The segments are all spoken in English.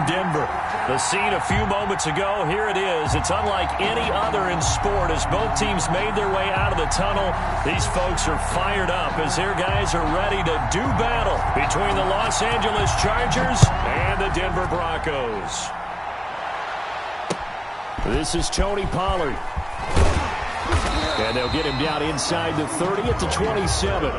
Denver. The scene a few moments ago, here it is. It's unlike any other in sport as both teams made their way out of the tunnel. These folks are fired up as their guys are ready to do battle between the Los Angeles Chargers and the Denver Broncos. This is Tony Pollard. And they'll get him down inside the 30 at the 27.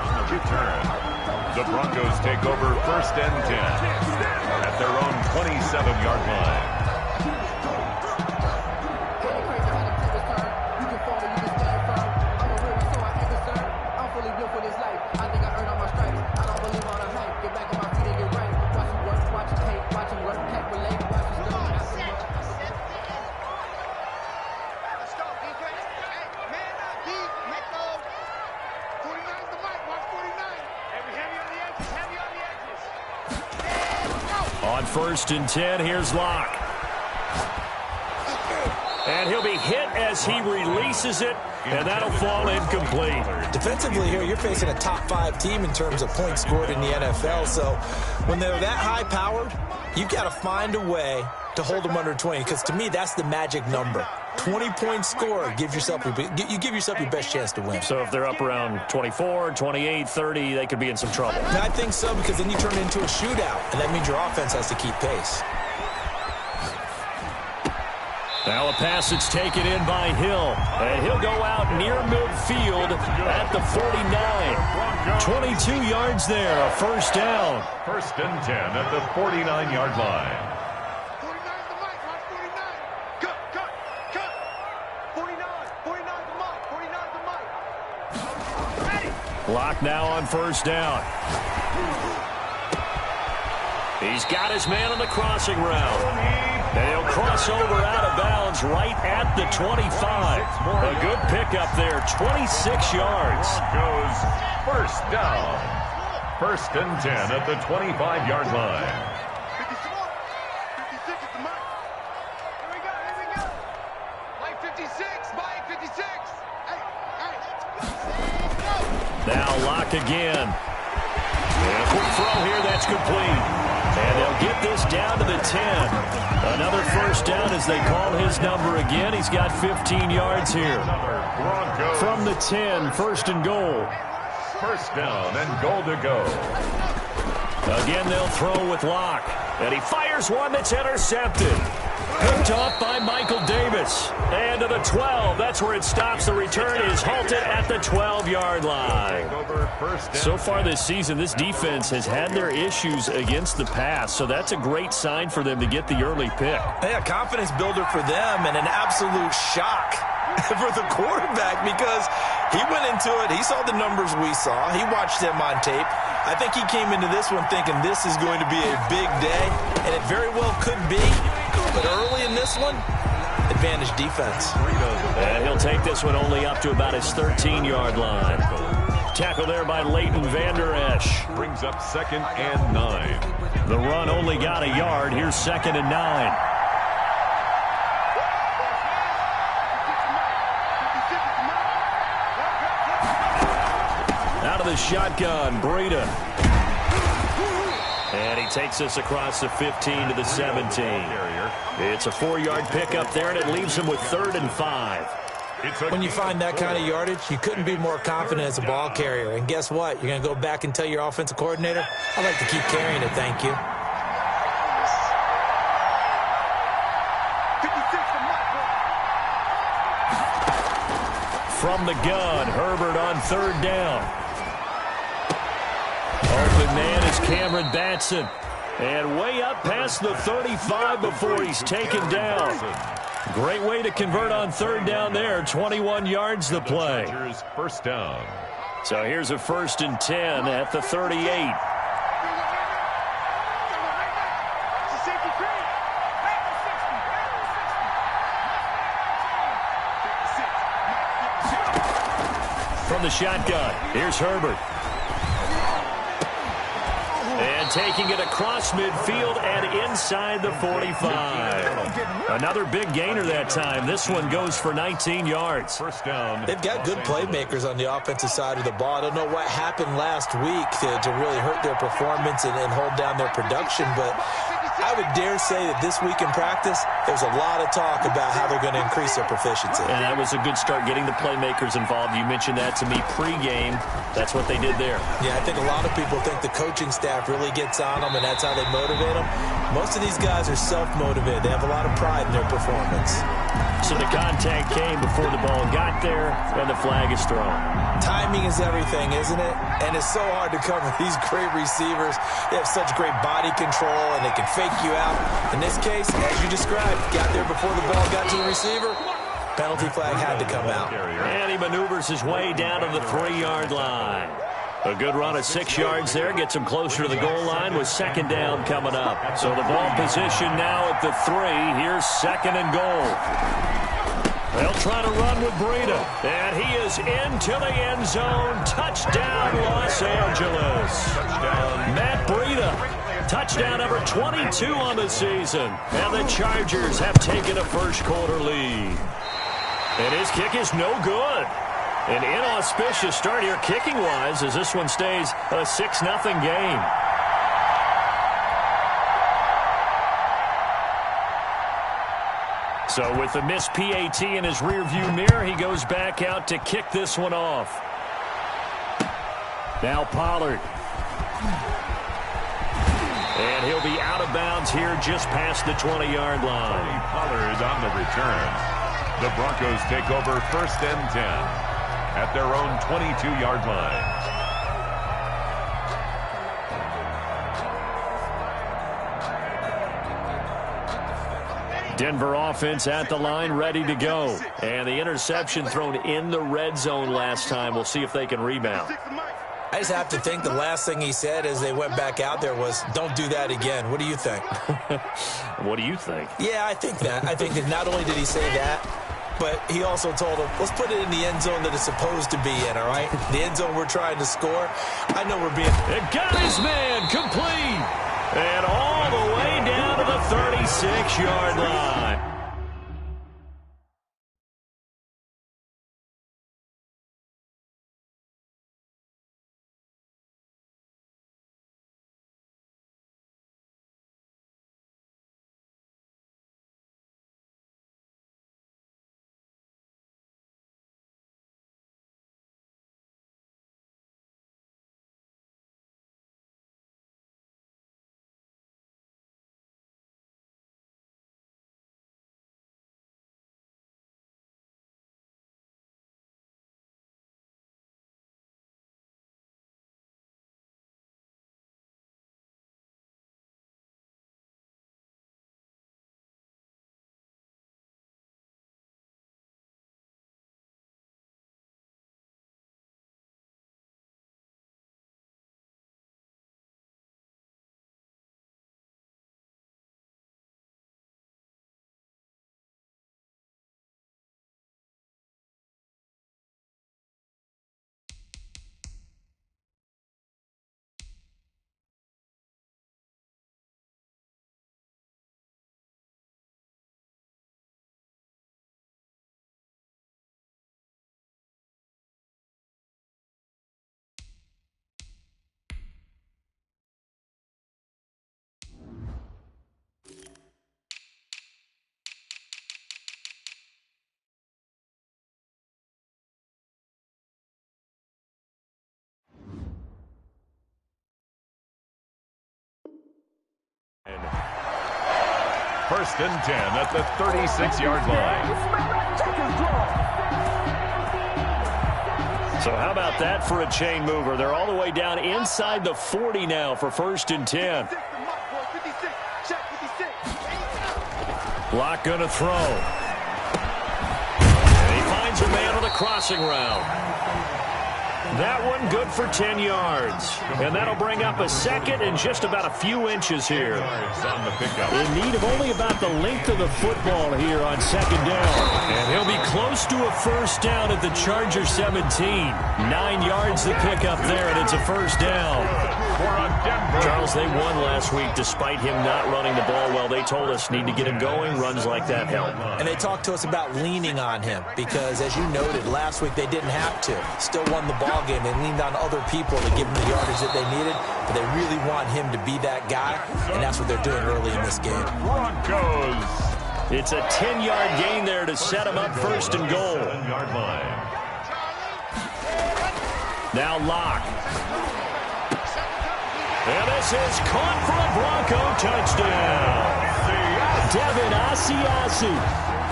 The Broncos take over 1st and 10 at their own 27-yard line. On 1st and 10, here's Locke. And he'll be hit as he releases it, and that'll fall incomplete. Defensively here, you're facing a top-5 team in terms of points scored in the NFL, so when they're that high-powered, you've got to find a way to hold them under 20, because to me, that's the magic number. 20 points scored, you give yourself your best chance to win. So if they're up around 24, 28, 30, they could be in some trouble. And I think so, because then you turn it into a shootout, and that means your offense has to keep pace. Now a pass that's taken in by Hill. And he'll go out near midfield at the 49. 22 yards there, a 1st down. 1st and 10 at the 49-yard line. Locke now on 1st down. He's got his man on the crossing route. And he'll cross over out of bounds right at the 25. A good pickup there, 26 yards. Goes 1st down. 1st and 10 at the 25-yard line. Now Locke again. And a quick throw here, that's complete. And they'll get this down to the 10. Another 1st down as they call his number again. He's got 15 yards here. From the 10, 1st and goal. 1st down and goal to go. Again, they'll throw with Locke. And he fires one that's intercepted. Picked off by Michael Davis. And to the 12. That's where it stops. The return is halted at the 12-yard line. So far this season, this defense has had their issues against the pass. So that's a great sign for them to get the early pick. Yeah, confidence builder for them and an absolute shock for the quarterback because he went into it. He saw the numbers we saw. He watched them on tape. I think he came into this one thinking this is going to be a big day, and it very well could be. But early in this one, advantage defense. And he'll take this one only up to about his 13-yard line. Tackle there by Leighton Vander Esch. Brings up 2nd and 9. The run only got a yard. Here's 2nd and 9. Out of the shotgun, Breida. And he takes this across the 15 to the 17. It's a 4-yard pickup there, and it leaves him with 3rd and 5. When you find that kind of yardage, you couldn't be more confident as a ball carrier. And guess what? You're going to go back and tell your offensive coordinator, I'd like to keep carrying it, thank you. From the gun, Herbert on 3rd down. Open man is Cameron Batson. And way up past the 35 before he's taken down. Great way to convert on 3rd down there. 21 yards the play. 1st down. So here's a 1st and 10 at the 38. From the shotgun, here's Herbert. And taking it across midfield and inside the 45. Another big gainer that time. This one goes for 19 yards. 1st down. They've got good playmakers on the offensive side of the ball. I don't know what happened last week to really hurt their performance and hold down their production, but I would dare say that this week in practice, there's a lot of talk about how they're going to increase their proficiency. And that was a good start, getting the playmakers involved. You mentioned that to me pregame. That's what they did there. Yeah, I think a lot of people think the coaching staff really gets on them, and that's how they motivate them. Most of these guys are self-motivated. They have a lot of pride in their performance. So the contact came before the ball got there, and the flag is thrown. Timing is everything, isn't it? And it's so hard to cover these great receivers. They have such great body control, and they can fake you out. In this case, as you described, got there before the ball got to the receiver. Penalty flag had to come out. And he maneuvers his way down to the 3-yard line. A good run of 6 yards there gets him closer to the goal line with second down coming up. So the ball position now at the 3. Here's second and goal. They'll try to run with Breida. And he is into the end zone. Touchdown, Los Angeles. Matt Breida. Touchdown number 22 on the season. And the Chargers have taken a first-quarter lead. And his kick is no good. An inauspicious start here kicking-wise as this one stays a 6-0 game. So with the missed PAT in his rearview mirror, he goes back out to kick this one off. Now Pollard. And he'll be out of bounds here just past the 20-yard line. Pollard on the return. The Broncos take over first and 10 at their own 22-yard line. Denver offense at the line, ready to go. And the interception thrown in the red zone last time. We'll see if they can rebound. I just have to think the last thing he said as they went back out there was, don't do that again. What do you think? What do you think? Yeah, I think that. I think that not only did he say that, but he also told him, let's put it in the end zone that it's supposed to be in, all right? The end zone we're trying to score. I know we're being... It got his man complete. And all the way down to the 36-yard line. First and 10 at the 36-yard line. So how about that for a chain mover? They're all the way down inside the 40 now for first and 10. Block going to throw. And he finds a man on the crossing route. That one good for 10 yards. And that'll bring up a second and just about a few inches here. On the pickup. In need of only about the length of the football here on second down. And he'll be close to a first down at the Charger 17. 9 yards to pick up there, and it's a first down. 4 on Denver. Charles, they won last week despite him not running the ball well. They told us need to get him going. Runs like that help. And they talked to us about leaning on him because, as you noted, last week they didn't have to. Still won the ball game. They leaned on other people to give them the yardage that they needed, but they really want him to be that guy, and that's what they're doing early in this game. Broncos. It's a 10-yard gain there to set him up first and goal. 7-yard line. Now Locke. And this is caught for a Bronco touchdown. Devin Asiasi,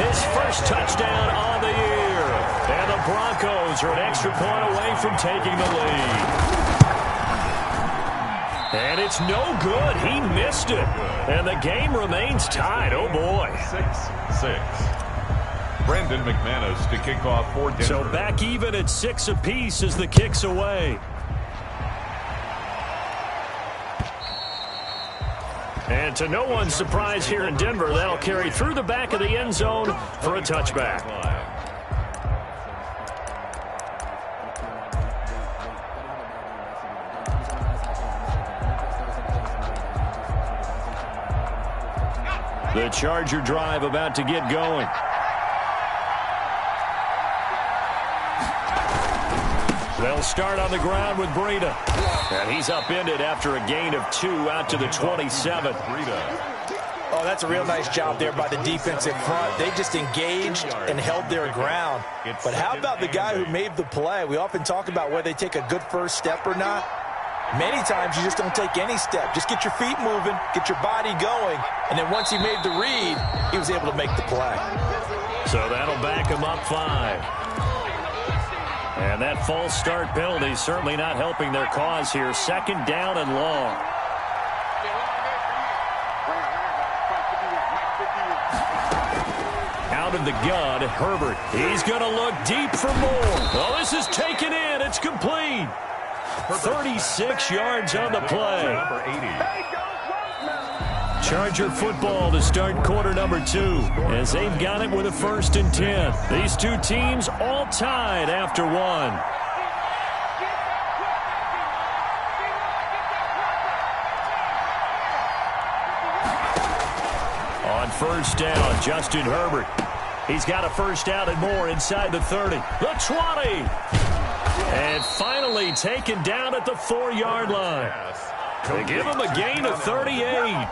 his first touchdown on the year. And the Broncos are an extra point away from taking the lead. And it's no good. He missed it. And the game remains tied. Oh, boy. 6-6. Brandon McManus to kick off for Denver. So back even at 6 apiece as the kick's away. And to no one's surprise here in Denver, that'll carry through the back of the end zone for a touchback. The Charger drive about to get going. They'll start on the ground with Breida. And he's upended after a gain of 2 out to the 27. Oh, that's a real nice job there by the defensive front. They just engaged and held their ground. But how about the guy who made the play? We often talk about whether they take a good first step or not. Many times you just don't take any step. Just get your feet moving, get your body going, and then once he made the read, he was able to make the play. So that'll back him up 5. And that false start penalty certainly not helping their cause here. 2nd down and long. Out of the gun, Herbert. He's going to look deep for more. Oh, this is taken in. It's complete. 36 yards on the play. Number 80. Charger football to start quarter number 2 as they've got it with a 1st and 10. These two teams all tied after 1. On 1st down, Justin Herbert. He's got a 1st down and more inside the 30. The 20. And finally taken down at the 4-yard line. They give him a gain of 38.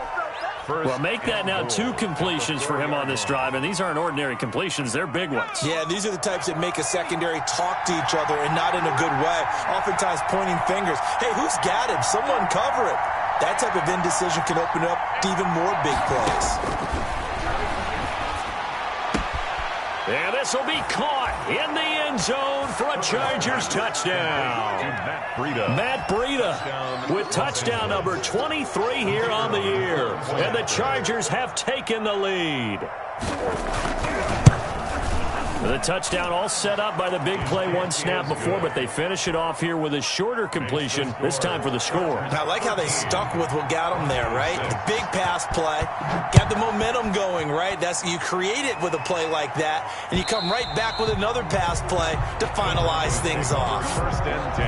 Well, make that now 2 completions for him on this drive, and these aren't ordinary completions. They're big ones. Yeah, these are the types that make a secondary talk to each other and not in a good way, oftentimes pointing fingers. Hey, who's got him? Someone cover it. That type of indecision can open up to even more big plays. And this will be caught in the end zone for a Chargers touchdown. Matt Breida with touchdown number 23 here on the year. And the Chargers have taken the lead. The touchdown all set up by the big play 1 snap before, but they finish it off here with a shorter completion, this time for the score. I like how they stuck with what got them there, right? The big pass play, got the momentum going, right? You create it with a play like that, and you come right back with another pass play to finalize things off. 1st and 10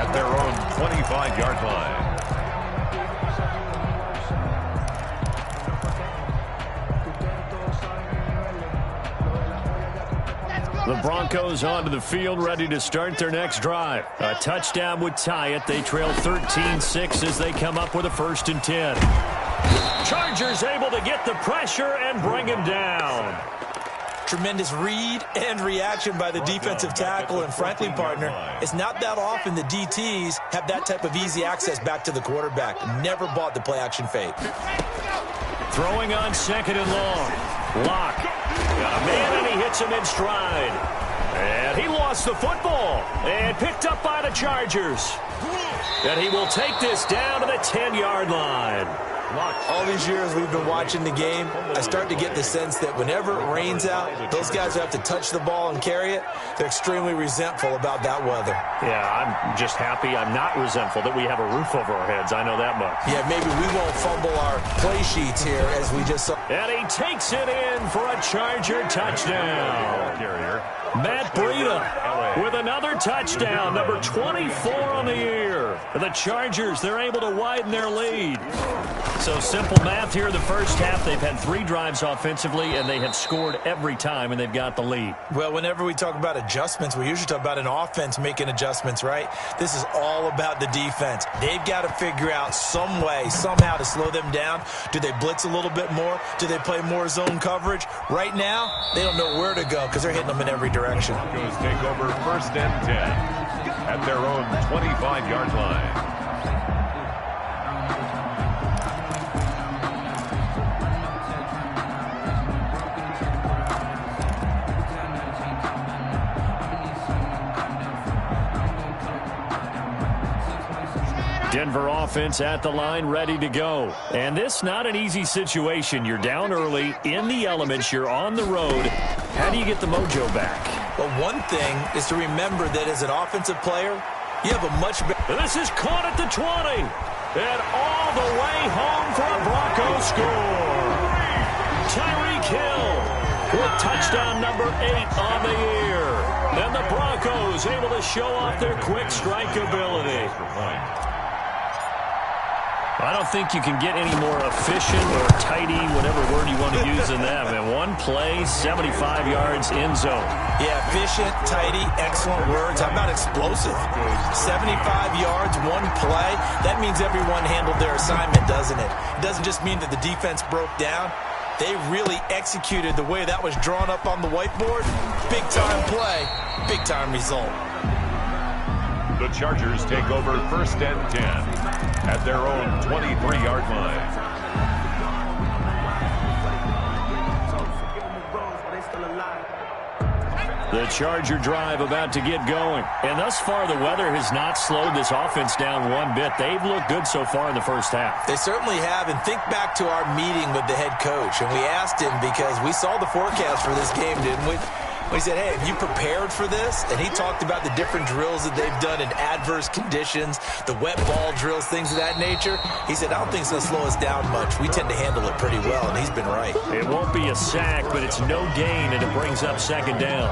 at their own 25-yard line. The Broncos onto the field, ready to start their next drive. A touchdown would tie it. They trail 13-6 as they come up with a 1st and 10. Chargers able to get the pressure and bring him down. Tremendous read and reaction by the defensive tackle, and frankly, partner, it's not that often the DTs have that type of easy access back to the quarterback. Never bought the play-action fake. Throwing on 2nd and long. Locke. Got a man, and he hits him in stride. And he lost the football and picked up by the Chargers. And he will take this down to the 10-yard line. All these years we've been watching the game, I start to get the sense that whenever it rains out, those guys who have to touch the ball and carry it, they're extremely resentful about that weather. Yeah, I'm just happy I'm not resentful that we have a roof over our heads. I know that much. Yeah, maybe we won't fumble our play sheets here as we just saw. And he takes it in for a Charger touchdown. Matt Breida with another touchdown, number 24 on the year. The Chargers, they're able to widen their lead. So simple math here in the first half. They've had 3 drives offensively, and they have scored every time, and they've got the lead. Well, whenever we talk about adjustments, we usually talk about an offense making adjustments, right? This is all about the defense. They've got to figure out some way, somehow to slow them down. Do they blitz a little bit more? Do they play more zone coverage? Right now, they don't know where to go because they're hitting them in every direction. Broncos take over 1st and 10 at their own 25-yard line. Denver offense at the line, ready to go. And this not an easy situation. You're down early, in the elements, you're on the road. How do you get the mojo back? Well, one thing is to remember that as an offensive player, you have a much better... This is caught at the 20. And all the way home for a Broncos score. Tyreek Hill with touchdown number 8 on the year. And the Broncos able to show off their quick strike ability. I don't think you can get any more efficient or tidy, whatever word you want to use in that. And one play, 75 yards in zone. Yeah, efficient, tidy, excellent words. How about explosive? 75 yards, one play. That means everyone handled their assignment, doesn't it? It doesn't just mean that the defense broke down. They really executed the way that was drawn up on the whiteboard. Big-time play, big-time result. The Chargers take over 1st and 10 at their own 23-yard line. The Charger drive about to get going. And thus far, the weather has not slowed this offense down one bit. They've looked good so far in the first half. They certainly have. And think back to our meeting with the head coach. And we asked him because we saw the forecast for this game, didn't we? We said, hey, have you prepared for this? And he talked about the different drills that they've done in adverse conditions, the wet ball drills, things of that nature. He said, I don't think it's going to slow us down much. We tend to handle it pretty well, and he's been right. It won't be a sack, but it's no gain, and it brings up 2nd down.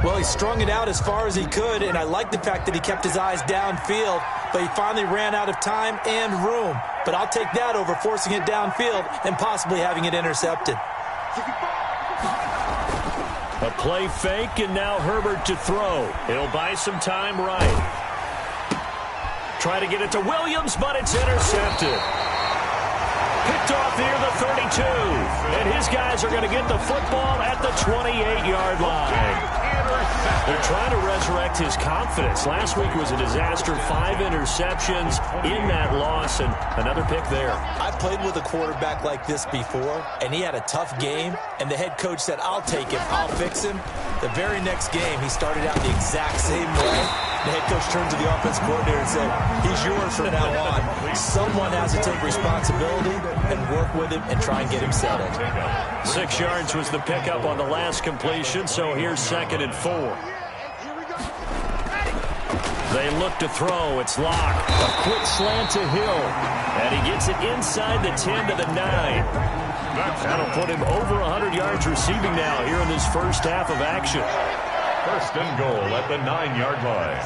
Well, he strung it out as far as he could, and I like the fact that he kept his eyes downfield, but he finally ran out of time and room. But I'll take that over forcing it downfield and possibly having it intercepted. A play fake, and now Herbert to throw. He'll buy some time right. Try to get it to Williams, but it's intercepted. Picked off near the 32. And his guys are going to get the football at the 28-yard line. They're trying to resurrect his confidence. Last week was a disaster. 5 interceptions in that loss, and another pick there. I played with a quarterback like this before, and he had a tough game, and the head coach said, I'll take him, I'll fix him. The very next game, he started out the exact same way. The head coach turned to the offense coordinator and said, he's yours from now on. Someone has to take responsibility and work with him and try and get him settled. 6 yards was the pickup on the last completion, so here's 2nd and 4. They look to throw. It's locked. A quick slant to Hill. And he gets it inside the 10 to the 9. That'll put him over 100 yards receiving now here in this first half of action. 1st and goal at the 9-yard line.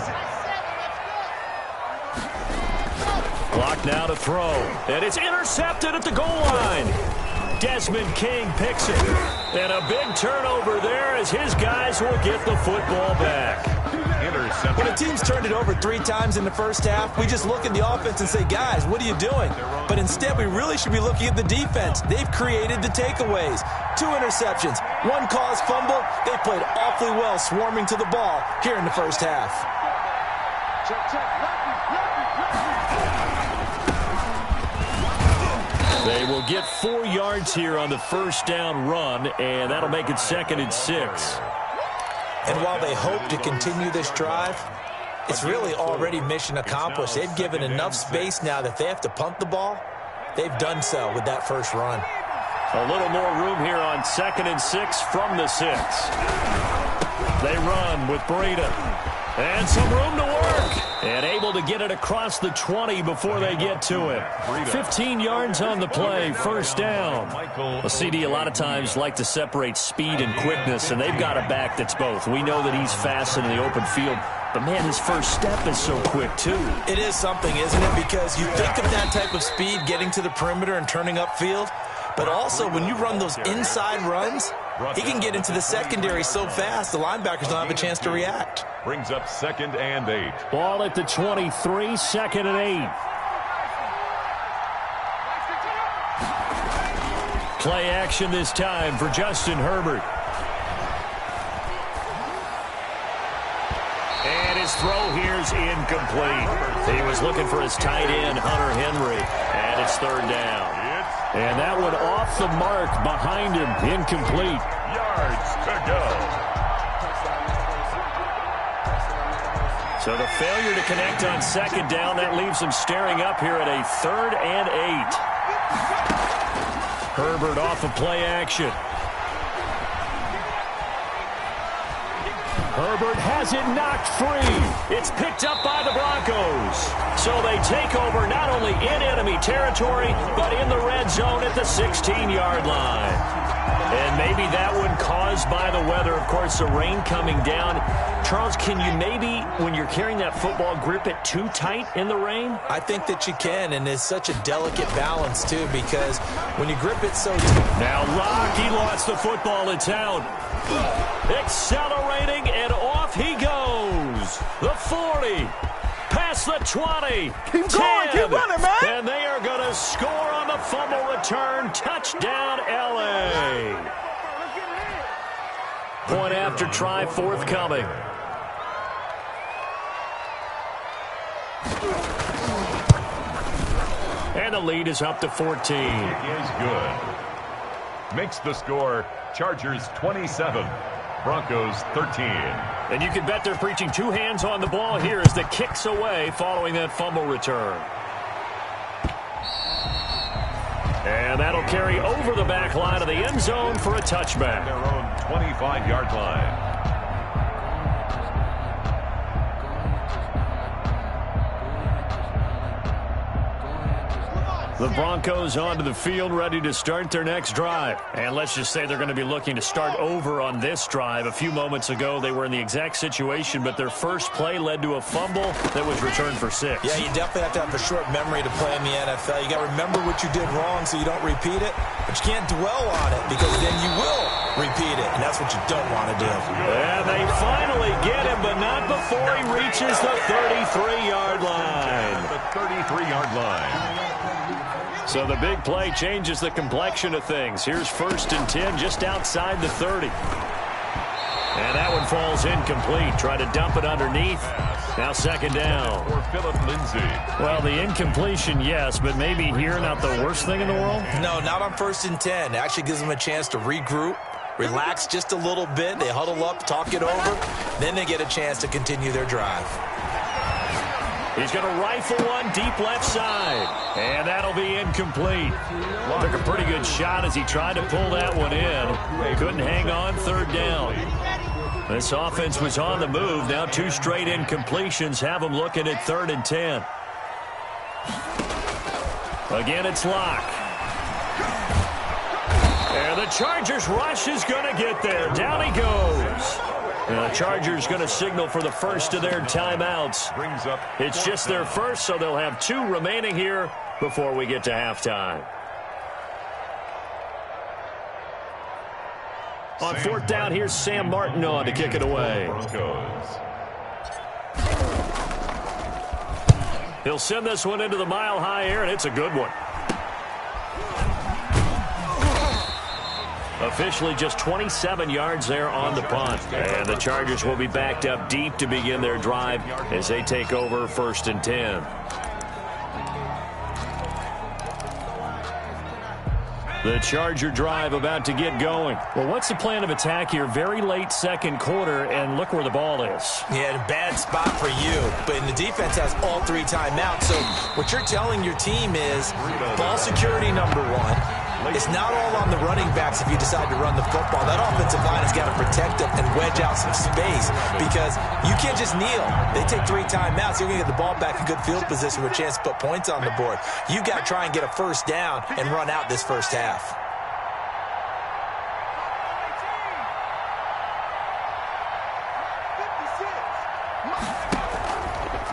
Clock now to throw. And it's intercepted at the goal line. Desmond King picks it. And a big turnover there as his guys will get the football back. When a team's turned it over 3 times in the first half, we just look at the offense and say, guys, what are you doing? But instead, we really should be looking at the defense. They've created the takeaways. 2 interceptions, 1 caused fumble. They played awfully well swarming to the ball here in the first half. They will get 4 yards here on the first down run, and that'll make it 2nd and 6. And while they hope to continue this drive, it's really already mission accomplished. They've given enough space now that if they have to punt the ball, they've done so with that first run. A little more room here on 2nd and 6 from the 6. They run with Breida. And some room to work. And able to get it across the 20 before they get to it. 15 yards on the play, first down. Well, CD, a lot of times like to separate speed and quickness, and they've got a back that's both. We know that he's fast in the open field, but, man, his first step is so quick, too. It is something, isn't it? Because you think of that type of speed getting to the perimeter and turning upfield, but also when you run those inside runs, he can get into the secondary so fast the linebackers don't have a chance to react. Brings up 2nd and 8. Ball at the 23, 2nd and 8. Play action this time for Justin Herbert. And his throw here's incomplete. He was looking for his tight end, Hunter Henry, and it's 3rd down. And that one off the mark behind him, incomplete. Yards to go. So the failure to connect on 2nd down, that leaves him staring up here at a 3rd and 8. Herbert off of play action. Herbert has it knocked free. It's picked up by the Broncos. So they take over not only in enemy territory, but in the red zone at the 16-yard line. And maybe that one caused by the weather. Of course, the rain coming down. Charles, can you maybe, when you're carrying that football, grip it too tight in the rain? I think that you can, and it's such a delicate balance, too, because when you grip it so tight. Now Rocky lost the football. It's out. Accelerating, and off he goes. The 40. Past the 20. Keep going, keep running, man. And they are going to score on the fumble return. Touchdown, L.A. Point after try forthcoming. And the lead is up to 14. Is good. Makes the score Chargers 27, Broncos 13. And you can bet they're preaching two hands on the ball here as the kick's away following that fumble return. And that'll carry over the back line of the end zone for a touchback. Their own 25-yard line. The Broncos onto the field, ready to start their next drive. And let's just say they're going to be looking to start over on this drive. A few moments ago, they were in the exact situation, but their first play led to a fumble that was returned for 6. Yeah, you definitely have to have a short memory to play in the NFL. You got to remember what you did wrong so you don't repeat it, but you can't dwell on it because then you will repeat it, and that's what you don't want to do. And they finally get him, but not before he reaches the 33-yard line. The 33-yard line. So the big play changes the complexion of things. Here's 1st and 10 just outside the 30. And that one falls incomplete. Try to dump it underneath. Now 2nd down. For Phillip Lindsay. Well, the incompletion, yes, but maybe here not the worst thing in the world? No, not on 1st and 10. It actually gives them a chance to regroup, relax just a little bit. They huddle up, talk it over. Then they get a chance to continue their drive. He's going to rifle one deep left side. And that'll be incomplete. Took a pretty good shot as he tried to pull that one in. Couldn't hang on 3rd down. This offense was on the move. Now 2 straight incompletions have them looking at 3rd and 10. Again, it's Locke. And the Chargers rush is going to get there. Down he goes. The Chargers going to signal for the first of their timeouts. Brings up It's just their first, so they'll have 2 remaining here before we get to halftime. On 4th down, here's Sam Martin on to kick it away. Broncos. He'll send this one into the mile-high air, and it's a good one. Officially just 27 yards there on the punt. And the Chargers will be backed up deep to begin their drive as they take over 1st and 10. The Charger drive about to get going. Well, what's the plan of attack here? Very late second quarter, and look where the ball is. Yeah, a bad spot for you. But the defense has all 3 timeouts. So what you're telling your team is ball security number 1. It's not all on the running backs if you decide to run the football. That offensive line has got to protect them and wedge out some space because you can't just kneel. They take 3 timeouts. You're going to get the ball back in good field position with a chance to put points on the board. You got to try and get a first down and run out this first half.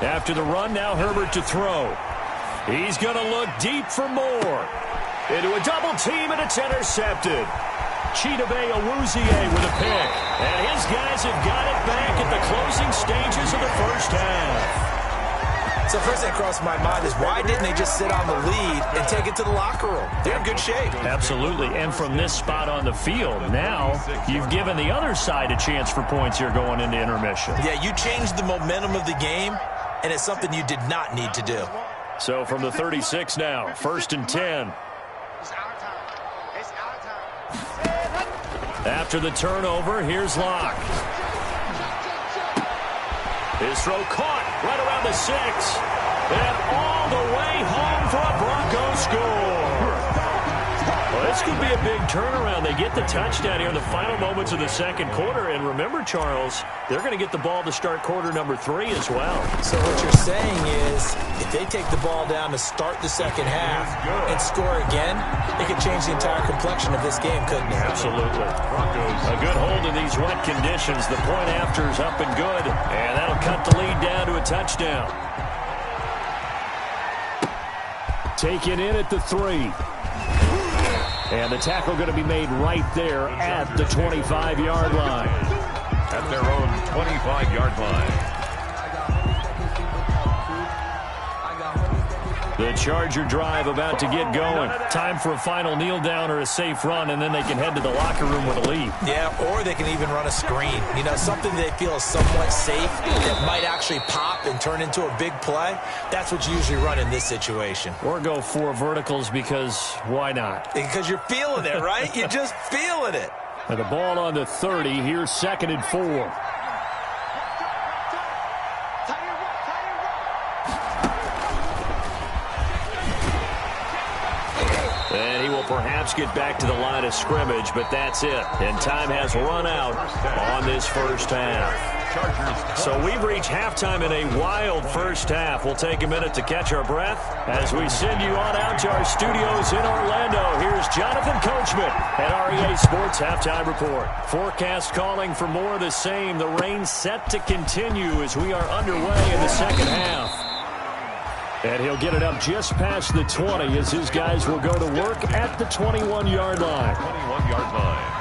After the run, now Herbert to throw. He's going to look deep for more. Into a double team, and it's intercepted. Chidobe Awuzie with a pick. And his guys have got it back at the closing stages of the first half. So first thing that crossed my mind is why didn't they just sit on the lead and take it to the locker room? They're in good shape. Absolutely. And from this spot on the field, now you've given the other side a chance for points here going into intermission. Yeah, you changed the momentum of the game, and it's something you did not need to do. So from the 36 now, 1st and 10. After the turnover, here's Locke. His throw caught right around the 6. And all the way home for a Broncos score. Well, this could be a big turnaround. They get the touchdown here in the final moments of the second quarter. And remember, Charles, they're going to get the ball to start quarter number 3 as well. So what you're saying is if they take the ball down to start the second half and score again, it could change the entire complexion of this game, couldn't it? Absolutely. A good hold in these wet conditions. The point after is up and good. And that'll cut the lead down to a touchdown. Taken in at the 3. And the tackle going to be made right there at the 25-yard line. At their own 25-yard line. The Charger drive about to get going. Time for a final kneel down or a safe run, and then they can head to the locker room with a lead. Yeah, or they can even run a screen. You know, something they feel is somewhat safe that might actually pop and turn into a big play. That's what you usually run in this situation. Or go 4 verticals because why not? Because you're feeling it, right? You're just feeling it. And the ball on the 30. Here's 2nd and 4. And he will perhaps get back to the line of scrimmage, but that's it. And time has run out on this first half. So we've reached halftime in a wild first half. We'll take a minute to catch our breath as we send you on out to our studios in Orlando. Here's Jonathan Coachman at REA Sports Halftime Report. Forecast calling for more of the same. The rain set to continue as we are underway in the second half. And he'll get it up just past the 20 as his guys will go to work at the 21-yard line. 21-yard line.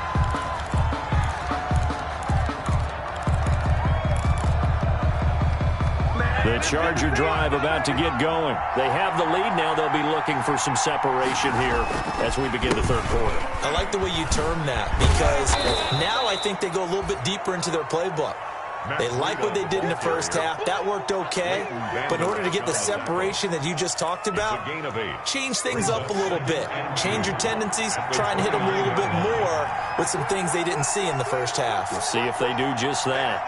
The Charger drive about to get going. They have the lead now. They'll be looking for some separation here as we begin the third quarter. I like the way you term that because now I think they go a little bit deeper into their playbook. They like what they did in the first half. That worked okay. But in order to get the separation that you just talked about, change things up a little bit. Change your tendencies. Try and hit them a little bit more with some things they didn't see in the first half. We'll see if they do just that.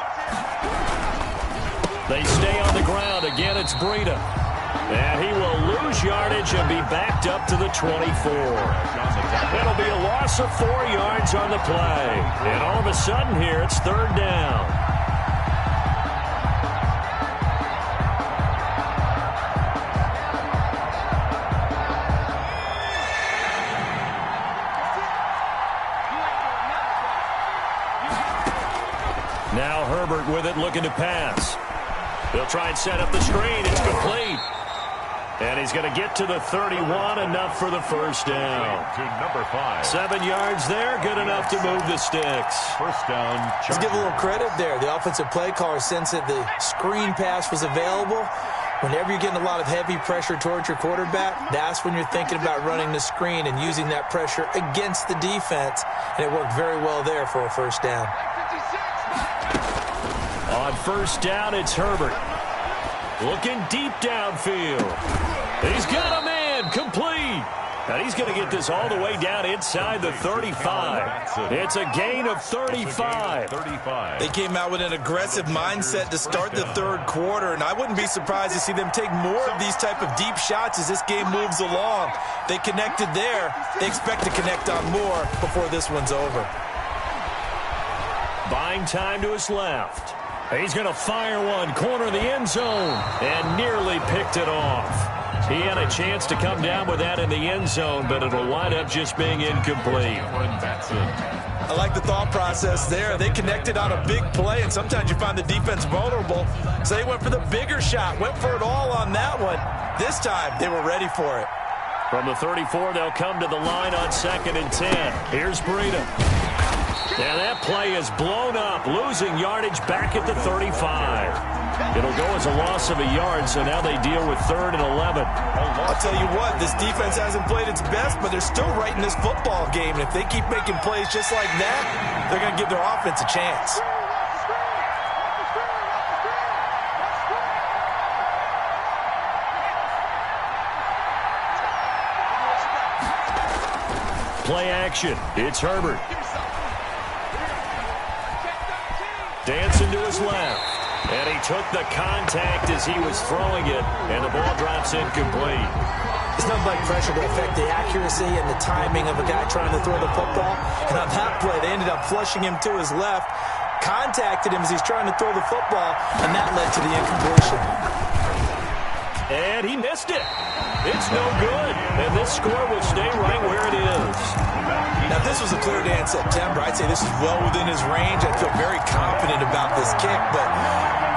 They stay on the ground. Again, it's Breida. And he will lose yardage and be backed up to the 24. It'll be a loss of 4 yards on the play. And all of a sudden here, it's 3rd down. Now Herbert with it, looking to pass. They'll try and set up the screen. It's complete. And he's going to get to the 31, enough for the first down. To number 5. 7 yards there, good enough to move the sticks. First down. Let's give a little credit there. The offensive play caller sensed that the screen pass was available. Whenever you're getting a lot of heavy pressure towards your quarterback, that's when you're thinking about running the screen and using that pressure against the defense. And it worked very well there for a first down. On first down, it's Herbert. Looking deep downfield. He's got a man, complete. And he's going to get this all the way down inside the 35. It's a gain of 35. They came out with an aggressive mindset to start the third quarter, and I wouldn't be surprised to see them take more of these type of deep shots as this game moves along. They connected there. They expect to connect on more before this one's over. Buying time to his left. He's going to fire one, corner of the end zone, and nearly picked it off. He had a chance to come down with that in the end zone, but it'll wind up just being incomplete. I like the thought process there. They connected on a big play, and sometimes you find the defense vulnerable. So they went for the bigger shot, went for it all on that one. This time, they were ready for it. From the 34, they'll come to the line on 2nd and 10. Here's Breida. And that play is blown up, losing yardage back at the 35. It'll go as a loss of a yard, so now they deal with 3rd and 11. I'll tell you what, this defense hasn't played its best, but they're still right in this football game. And if they keep making plays just like that, they're going to give their offense a chance. Play action. It's Herbert. Dancing to his left. And he took the contact as he was throwing it, and the ball drops incomplete. It's nothing like pressure to affect the accuracy and the timing of a guy trying to throw the football. And on that play, they ended up flushing him to his left, contacted him as he's trying to throw the football, and that led to the incompletion. And he missed it. It's no good. And this score will stay right where it is. Now, if this was a clear day in September, I'd say this is well within his range. I'd feel very confident about this kick, but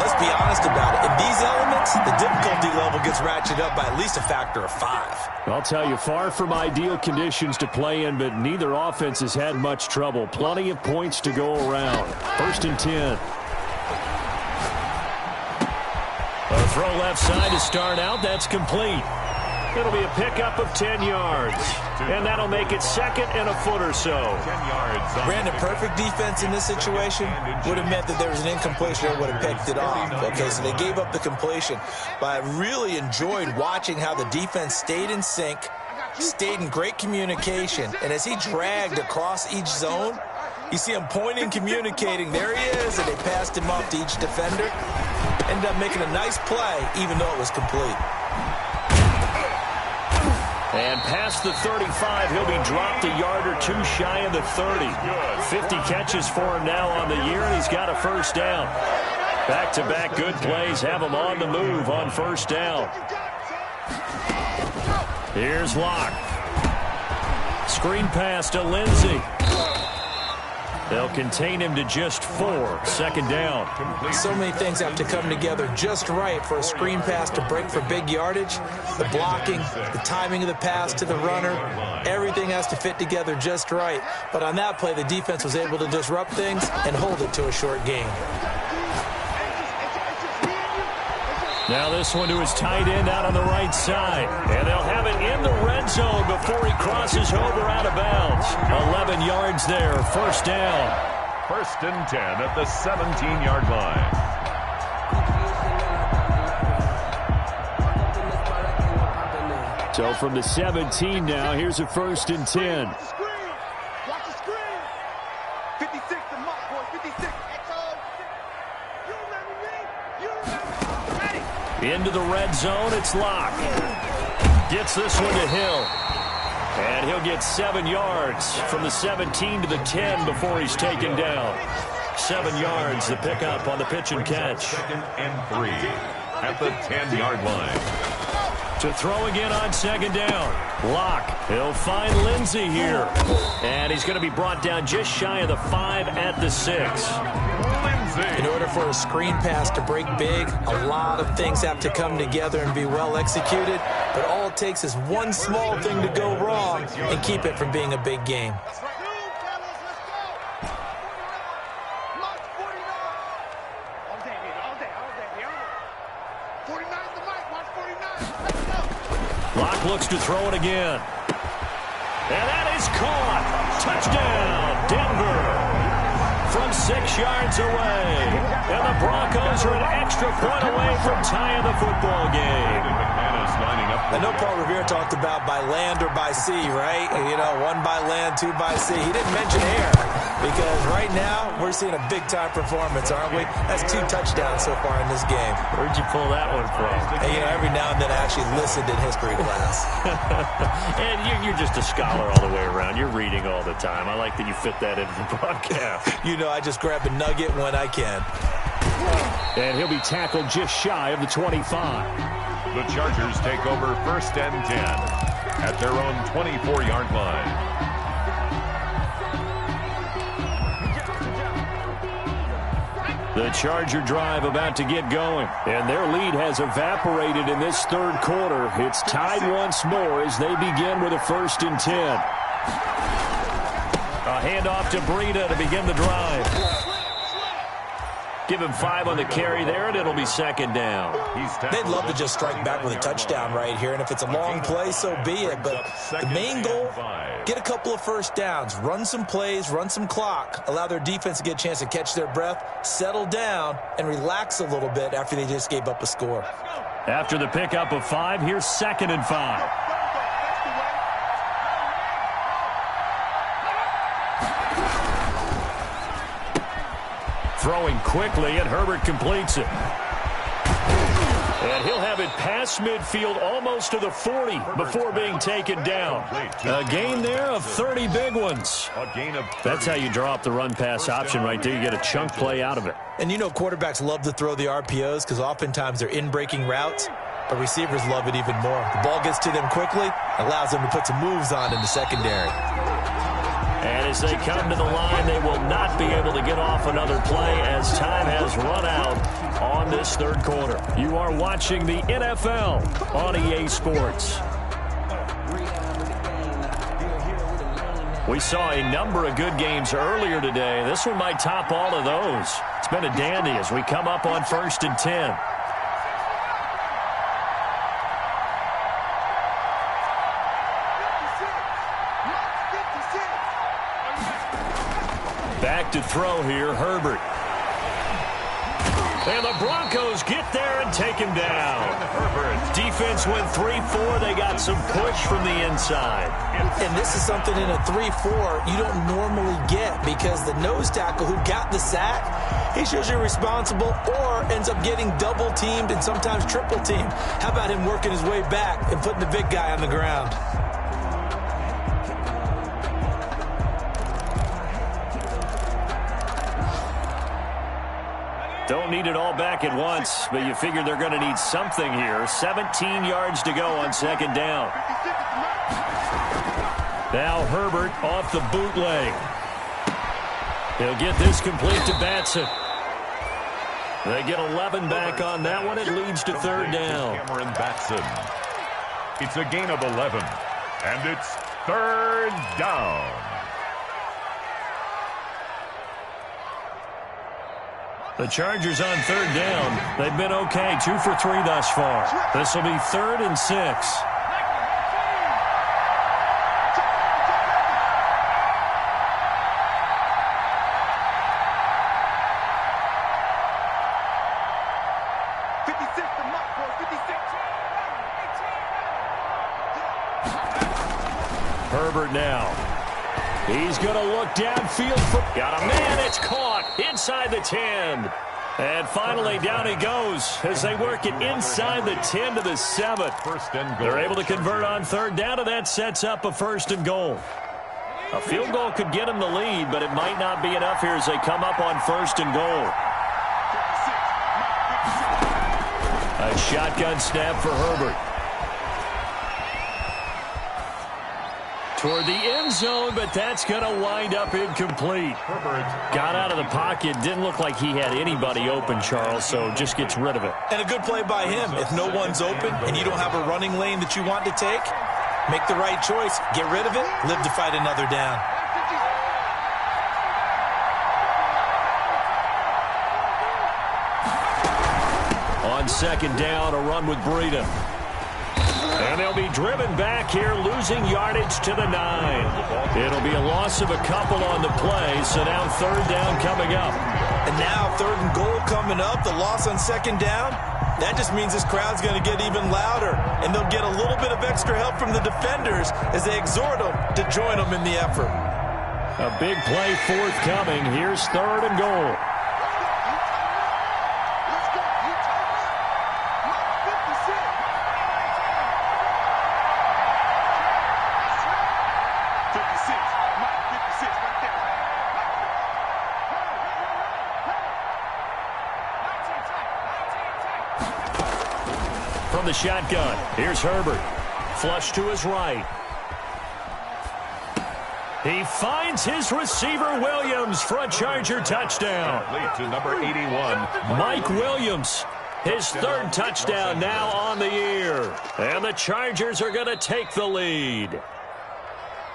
let's be honest about it. In these elements, the difficulty level gets ratcheted up by at least a factor of 5. I'll tell you, far from ideal conditions to play in, but neither offense has had much trouble. Plenty of points to go around. 1st and 10. A throw left side to start out. That's complete. It'll be a pickup of 10 yards. And that'll make it 2nd and a foot or so. 10 yards. Brandon, perfect defense in this situation would have meant that there was an incompletion or would have picked it off. Okay, so they gave up the completion. But I really enjoyed watching how the defense stayed in sync, stayed in great communication. And as he dragged across each zone, you see him pointing, communicating. There he is, and they passed him off to each defender. Ended up making a nice play, even though it was complete. And past the 35, he'll be dropped a yard or two shy of the 30. 50 catches for him now on the year, and he's got a 1st down. Back-to-back good plays have him on the move on 1st down. Here's Locke. Screen pass to Lindsey. They'll contain him to just 4. 2nd down. So many things have to come together just right for a screen pass to break for big yardage. The blocking, the timing of the pass to the runner, everything has to fit together just right. But on that play, the defense was able to disrupt things and hold it to a short gain. Now this one to his tight end out on the right side. And they'll have it in the red zone before he crosses over out of bounds. 11 yards there, 1st down. 1st and 10 at the 17-yard line. So from the 17 now, here's a 1st and 10. Watch the screen. 56 to mark, boy. 56. Into the red zone, it's Locke. Gets this one to Hill. And he'll get 7 yards from the 17 to the 10 before he's taken down. 7 yards, the pickup on the pitch and catch. 2nd and 3 at the 10-yard line. To throw again on 2nd down. Locke, he'll find Lindsey here. And he's going to be brought down just shy of the 5 at the 6. In order for a screen pass to break big, a lot of things have to come together and be well executed. But all it takes is one small thing to go wrong and keep it from being a big game. Locke looks to throw it again. And that is caught. Touchdown, Denver. From 6 yards away. And the Broncos are an extra point away from tying the football game. I know Paul Revere talked about by land or by sea, right? You know, 1 by land, 2 by sea. He didn't mention air because right now we're seeing a big-time performance, aren't we? That's 2 touchdowns so far in this game. Where'd you pull that one from? And, you know, every now and then I actually listened in history class. And you're just a scholar all the way around. You're reading all the time. I like that you fit that into the broadcast. You know, I just grab a nugget when I can. And he'll be tackled just shy of the 25. The Chargers take over 1st and 10 at their own 24-yard line. The Charger drive about to get going, and their lead has evaporated in this 3rd quarter. It's tied once more as they begin with a 1st and 10. A handoff to Breida to begin the drive. Give him 5 on the carry there, and it'll be 2nd down. They'd love to just strike back with a touchdown right here, and if it's a long play, so be it. But the main goal, get a couple of 1st downs, run some plays, run some clock, allow their defense to get a chance to catch their breath, settle down, and relax a little bit after they just gave up a score. After the pickup of 5, here's 2nd and 5. Throwing quickly, and Herbert completes it. And he'll have it past midfield almost to the 40 before being taken down. A gain there of 30 big ones. That's how you draw up the run-pass option right there. You get a chunk play out of it. And you know quarterbacks love to throw the RPOs because oftentimes they're in-breaking routes, but receivers love it even more. The ball gets to them quickly, allows them to put some moves on in the secondary. And as they come to the line, they will not be able to get off another play as time has run out on this 3rd quarter. You are watching the NFL on EA Sports. We saw a number of good games earlier today. This one might top all of those. It's been a dandy as we come up on 1st and 10. Back to throw here, Herbert. And the Broncos get there and take him down. Defense went 3-4. They got some push from the inside. And this is something in a 3-4 you don't normally get because the nose tackle who got the sack, he's usually responsible or ends up getting double-teamed and sometimes triple-teamed. How about him working his way back and putting the big guy on the ground? Don't need it all back at once, but you figure they're going to need something here. 17 yards to go on 2nd down. Now Herbert off the bootleg. He'll get this complete to Batson. They get 11 back on that one. It leads to 3rd down. Cameron Batson. It's a gain of 11, and it's 3rd down. The Chargers on 3rd down. They've been okay. 2 for 3 thus far. This will be 3rd and 6. Herbert now. He's going to look downfield. Got a man. It's caught inside the 10. And finally, down he goes as they work it inside the 10 to the 7. They're able to convert on 3rd down, and that sets up a 1st and goal. A field goal could get them the lead, but it might not be enough here as they come up on 1st and goal. A shotgun snap for Herbert. Toward the end zone, but that's going to wind up incomplete. Got out of the pocket. Didn't look like he had anybody open, Charles, so just gets rid of it. And a good play by him. If no one's open and you don't have a running lane that you want to take, make the right choice. Get rid of it. Live to fight another down. On 2nd down, a run with Breida. And they'll be driven back here, losing yardage to the 9. It'll be a loss of a couple on the play, so now third down coming up. And now third and goal coming up, the loss on second down. That just means this crowd's going to get even louder, and they'll get a little bit of extra help from the defenders as they exhort them to join them in the effort. A big play forthcoming. Here's third and goal. From the shotgun, here's Herbert. Flush to his right. He finds his receiver, Williams, for a Charger touchdown. Lead to number 81. Mike Williams, his third touchdown now on the year. And the Chargers are going to take the lead.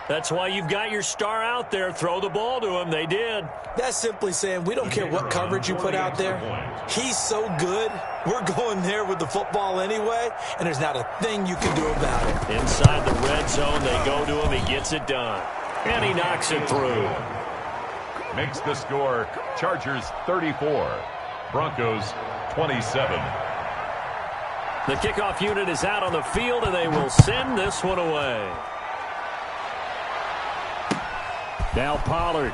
That's why you've got your star out there. Throw the ball to him. They did. That's simply saying we don't care what coverage you put out there. He's so good. We're going there with the football anyway, and there's not a thing you can do about it. Inside the red zone, they go to him. He gets it done. And he knocks it through. Makes the score Chargers 34, Broncos 27. The kickoff unit is out on the field, and they will send this one away. Now Pollard.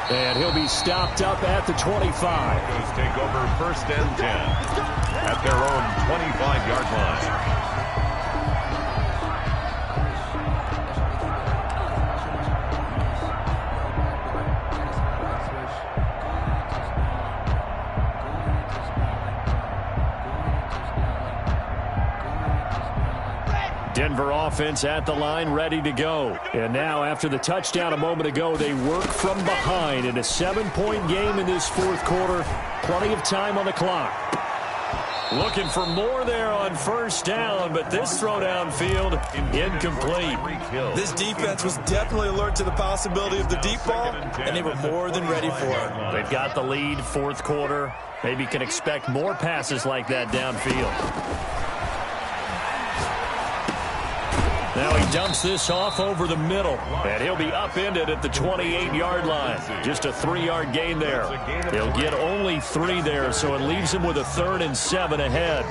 And he'll be stopped up at the 25. Broncos take over first and 10 at their own 25-yard line. Denver offense at the line, ready to go. And now, after the touchdown a moment ago, they work from behind in a 7-point game in this fourth quarter. Plenty of time on the clock. Looking for more there on first down, but this throw downfield, incomplete. This defense was definitely alert to the possibility of the deep ball, and they were more than ready for it. They've got the lead, fourth quarter. Maybe can expect more passes like that downfield. Now he dumps this off over the middle, and he'll be upended at the 28-yard line. Just a 3-yard gain there. He'll get only 3 there, so it leaves him with a 3rd and 7 ahead.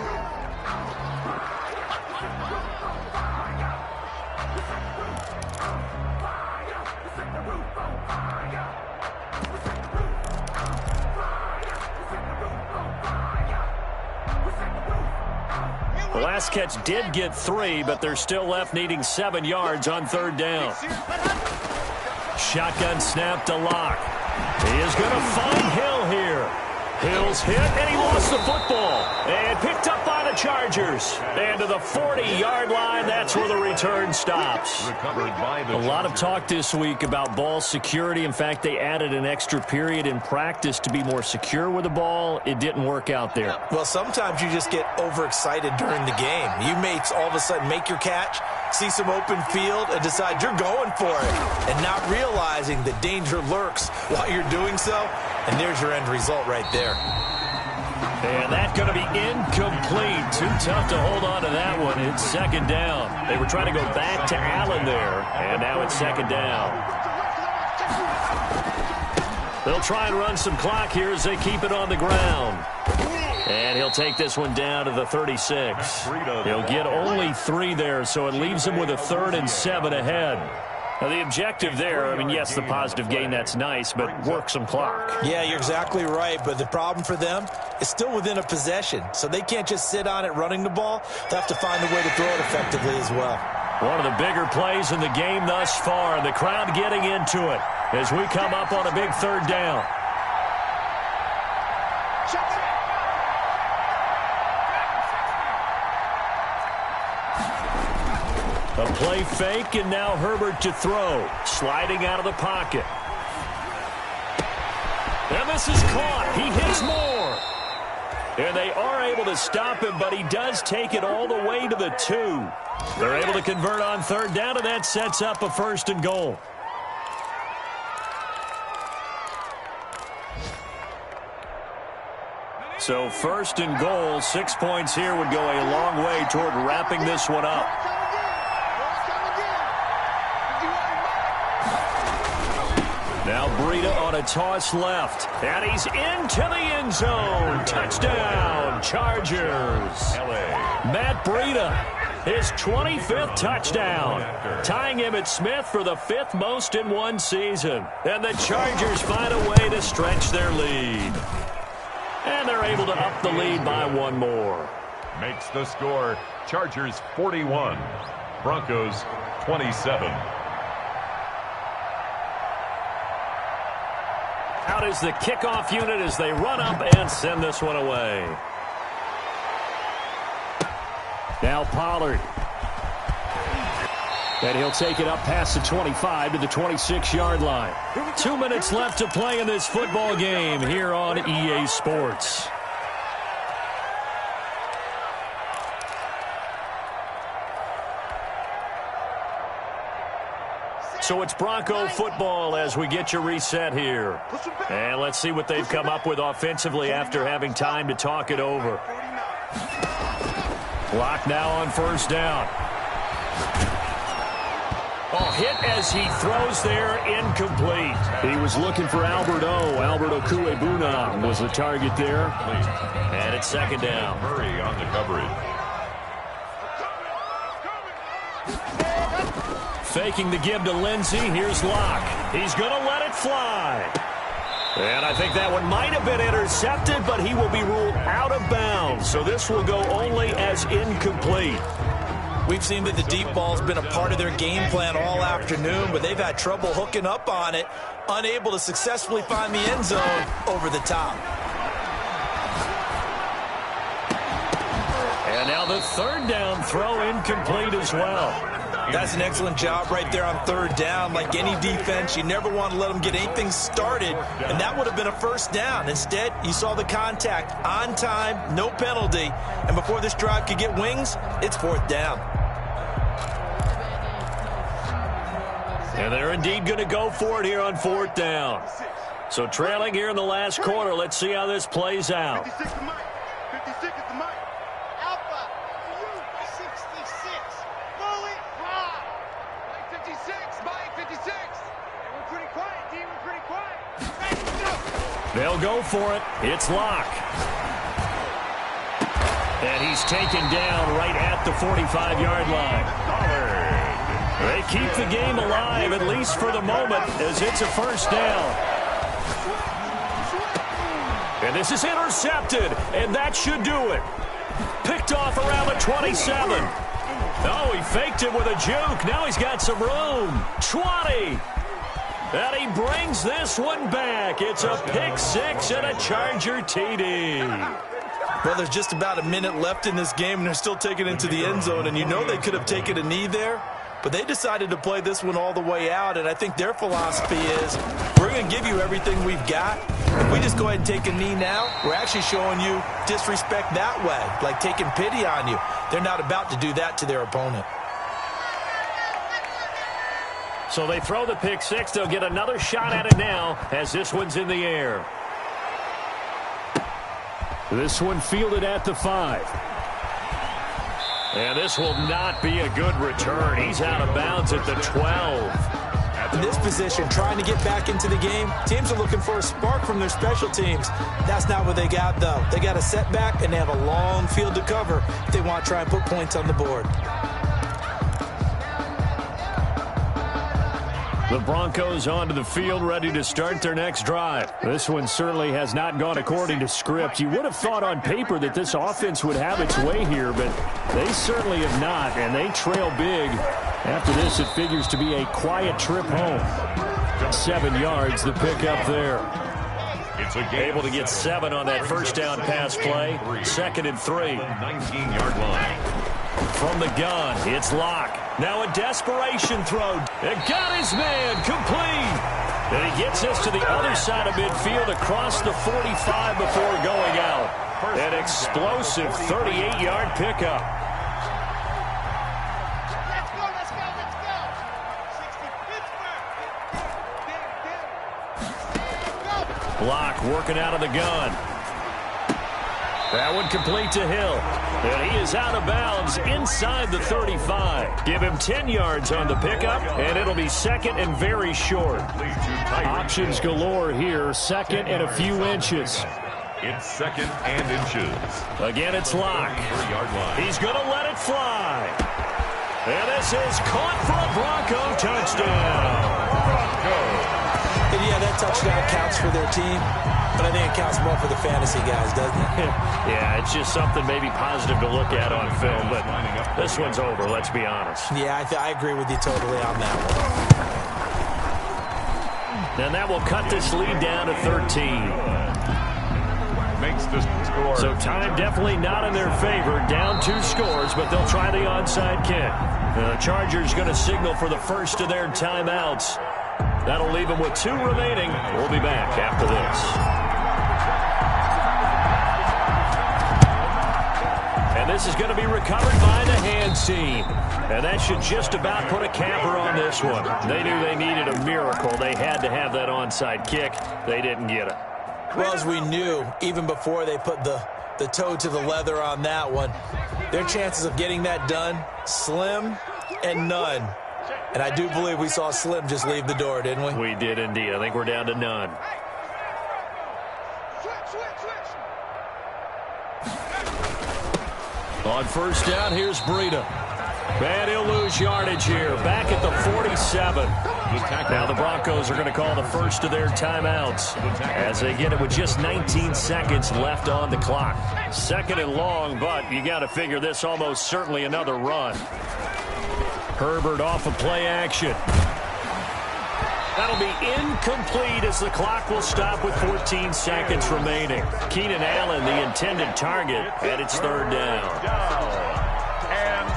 The last catch did get 3, but they're still left needing 7 yards on third down. Shotgun snap to Locke. He is going to find Hill here. Hill's hit, and he lost the football. And picked up by the Chargers. And to the 40-yard line, that's where the return stops. Recovered by the A lot of talk this week about ball security. In fact, they added an extra period in practice to be more secure with the ball. It didn't work out there. Well, sometimes you just get overexcited during the game. You may all of a sudden make your catch, see some open field, and decide you're going for it, and not realizing the danger lurks while you're doing so, and there's your end result right there. And that's going to be incomplete. Too tough to hold on to that one. It's second down. They were trying to go back to Allen there, and now it's second down. They'll try and run some clock here as they keep it on the ground. And he'll take this one down to the 36. He'll get only 3 there, so it leaves him with a 3rd and 7 ahead. Now, the objective there, I mean, yes, the positive gain, that's nice, but work some clock. Yeah, you're exactly right, but the problem for them is still within a possession, so they can't just sit on it running the ball. They'll have to find a way to throw it effectively as well. One of the bigger plays in the game thus far, and the crowd getting into it as we come up on a big third down. A play fake, and now Herbert to throw. Sliding out of the pocket. And this is caught. He hits more. And they are able to stop him, but he does take it all the way to the 2. They're able to convert on third down, and that sets up a 1st and goal. So first and goal, 6 points here would go a long way toward wrapping this one up. Now Breida on a toss left, and he's into the end zone. Touchdown, Chargers. Matt Breida, his 25th touchdown, tying Emmitt Smith for the 5th most in one season. And the Chargers find a way to stretch their lead. And they're able to up the lead by one more. Makes the score Chargers 41, Broncos 27. Out is the kickoff unit as they run up and send this one away. Now Pollard. And he'll take it up past the 25 to the 26-yard line. 2 minutes left to play in this football game here on EA Sports. So it's Bronco football as we get you reset here. And let's see what they've come up with offensively after having time to talk it over. Clock now on first down. Oh, hit as he throws there, incomplete. He was looking for Albert Okuebuna was the target there. And it's second down. Murray on the coverage. Faking the give to Lindsey. Here's Locke. He's going to let it fly. And I think that one might have been intercepted, but he will be ruled out of bounds. So this will go only as incomplete. We've seen that the deep ball's been a part of their game plan all afternoon, but they've had trouble hooking up on it, unable to successfully find the end zone over the top. And now the third down throw incomplete as well. That's an excellent job right there on third down. Like any defense, you never want to let them get anything started, and that would have been a first down. Instead, you saw the contact on time, no penalty, and before this drive could get wings, it's fourth down. And they're indeed going to go for it here on fourth down. So trailing here in the last quarter, let's see how this plays out. 56 to Mike. 56 is the Mike. Alpha. 66. Fully ride. Mike 56. Mike 56. And we're pretty quiet, team. We're pretty quiet. They'll go for it. It's Locke. And he's taken down right at the 45-yard line. They keep the game alive, at least for the moment, as it's a first down. And this is intercepted, and that should do it. Picked off around the 27. Oh, he faked it with a juke. Now he's got some room. 20. And he brings this one back. It's a pick six and a Charger TD. Well, there's just about a minute left in this game, and they're still taking it into the end zone, and you know they could have taken a knee there. But they decided to play this one all the way out, and I think their philosophy is we're going to give you everything we've got. If we just go ahead and take a knee now, we're actually showing you disrespect that way, like taking pity on you. They're not about to do that to their opponent. So they throw the pick six. They'll get another shot at it now as this one's in the air. This one fielded at the 5. And this will not be a good return. He's out of bounds at the 12. In this position, trying to get back into the game, teams are looking for a spark from their special teams. That's not what they got, though. They got a setback, and they have a long field to cover if they want to try and put points on the board. The Broncos onto the field, ready to start their next drive. This one certainly has not gone according to script. You would have thought on paper that this offense would have its way here, but they certainly have not, and they trail big. After this, it figures to be a quiet trip home. 7 yards, the pickup there. It's a game Able to get 7 on that first down pass play. 2nd and 3. 19-yard line. From the gun, it's Locke. Now a desperation throw. It got his man complete. And he gets us to the other side of midfield across the 45 before going out. An explosive 38-yard pickup. Let's go, let's go, let's go. 60 Pittsburgh. Locke working out of the gun. That one complete to Hill. And he is out of bounds inside the 35. Give him 10 yards on the pickup, and it'll be second and very short. Options galore here, second and a few inches. It's second and inches. Again, it's Locke. He's going to let it fly. And this is caught for a Bronco touchdown. Bronco. And yeah, that touchdown counts for their team, but I think it counts more for the fantasy guys, doesn't it? Yeah, it's just something maybe positive to look at on film, but this one's over, let's be honest. Yeah, I agree with you totally on that one. And that will cut this lead down to 13. Makes the score. So time definitely not in their favor. Down 2 scores, but they'll try the onside kick. The Chargers going to signal for the first of their timeouts. That'll leave them with 2 remaining. We'll be back after this. And this is going to be recovered by the hands team. And that should just about put a capper on this one. They knew they needed a miracle. They had to have that onside kick. They didn't get it. Well, as we knew, even before they put the toe to the leather on that one, their chances of getting that done, slim and none. And I do believe we saw Slim just leave the door, didn't we? We did indeed. I think we're down to none. On first down, here's Breida. And he'll lose yardage here. Back at the 47. Now the Broncos are going to call the first of their timeouts as they get it with just 19 seconds left on the clock. Second and long, but you got to figure this almost certainly another run. Herbert off of play action. That'll be incomplete as the clock will stop with 14 seconds remaining. Keenan Allen, the intended target, at its third down. And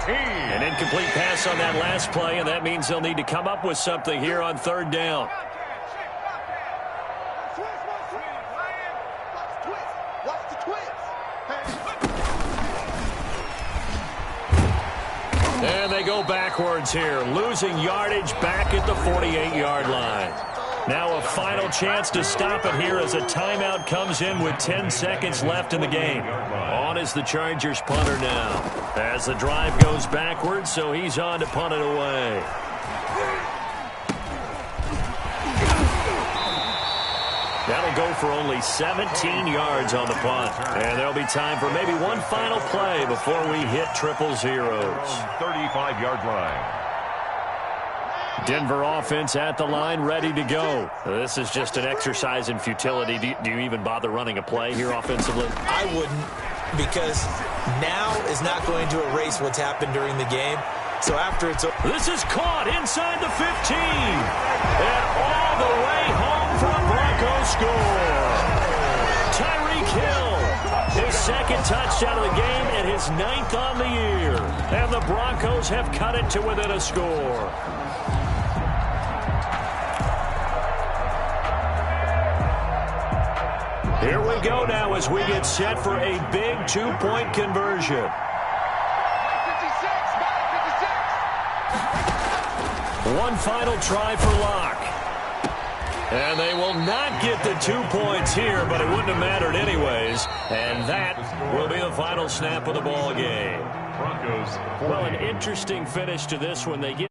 15. An incomplete pass on that last play, and that means they'll need to come up with something here on third down. And they go backwards here, losing yardage back at the 48-yard line. Now a final chance to stop it here as a timeout comes in with 10 seconds left in the game. On is the Chargers punter now as the drive goes backwards, so he's on to punt it away. That'll go for only 17 yards on the punt. And there'll be time for maybe one final play before we hit 000. 35-yard line. Denver offense at the line, ready to go. This is just an exercise in futility. Do you even bother running a play here offensively? I wouldn't, because now is not going to erase what's happened during the game. So after it's over. This is caught inside the 15. And all the way home for a Broncos score. Tyreek Hill, his second touchdown of the game and his 9th on the year. And the Broncos have cut it to within a score. Here we go now as we get set for a big 2-point conversion. One final try for Locke. And they will not get the 2 points here, but it wouldn't have mattered anyways. And that will be the final snap of the ball game. Broncos. Well, an interesting finish to this one. They get